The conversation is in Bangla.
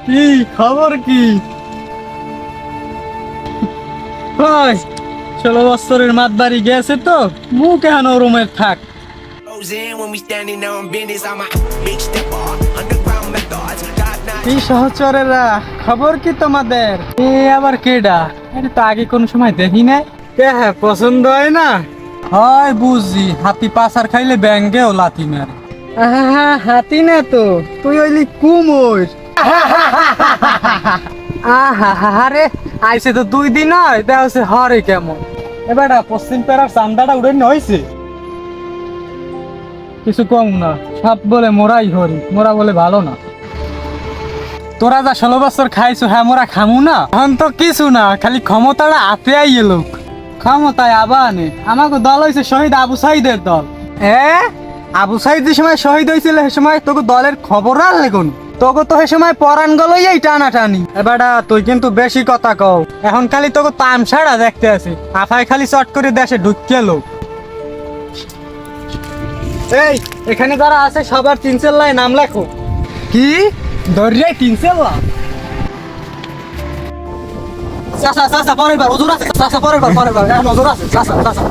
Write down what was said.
কি খবর কি? 16 বছরের মাত বাড়ি গেছে তো, মুখ এখন ওরমের থাক। When we standing on business, I'm a big stepper, underground methods. কি সহচরেরা, খবর কি তোমাদের? এ আবার কেডা? আরে তো আগে কোন সময় দেখি নাই। কে হ্যাঁ, পছন্দ হয় না? হয় বুঝি, হাতি পাছার খাইলে ব্যাঙ্গেও লাথি মারে। হাতি না তো, তুই হইলি কুমোর। আরে আইসে তো 2 দিন হয়, দেখছে হরে কেমন। এবার পশ্চিম পেরার চান্দাটা উড়ে হয়েছে। কিছু কম না, সব বলে মোরাই হরি, মোরা বলে ভালো না। তোরা যা 16 বছর খাইছো, হ্যাঁ মোরা খামু না? এখন তো কিছু না, খালি ক্ষমতাটা হাতে আইয়ে লোক। ক্ষমতায় আবানে আমাকে দল হয়েছে শহীদ আবু সাইদের দল। আবু সাইদ যে সময় শহীদ হয়েছিল সে সময় তোকে দলের খবর আর লেগুন, তোকে তো সে সময় পরান গলই টানাটানি। এবারটা তুই কিন্তু বেশি কথা কও, এখন খালি তোকে তামসাড়া দেখতে আছে, আফায় খালি চট করে দেশে ঢুকিয়ে লোক। এই এখানে যারা আছে সবার 3 চেল্লায় নাম লেখো। কি দরিয়ায় 3 চেল্লা? চাচা চাচা পরের বার হুজুর আছে, চাচা পরের বার এখন হুজুর আছে, চাচা চাচা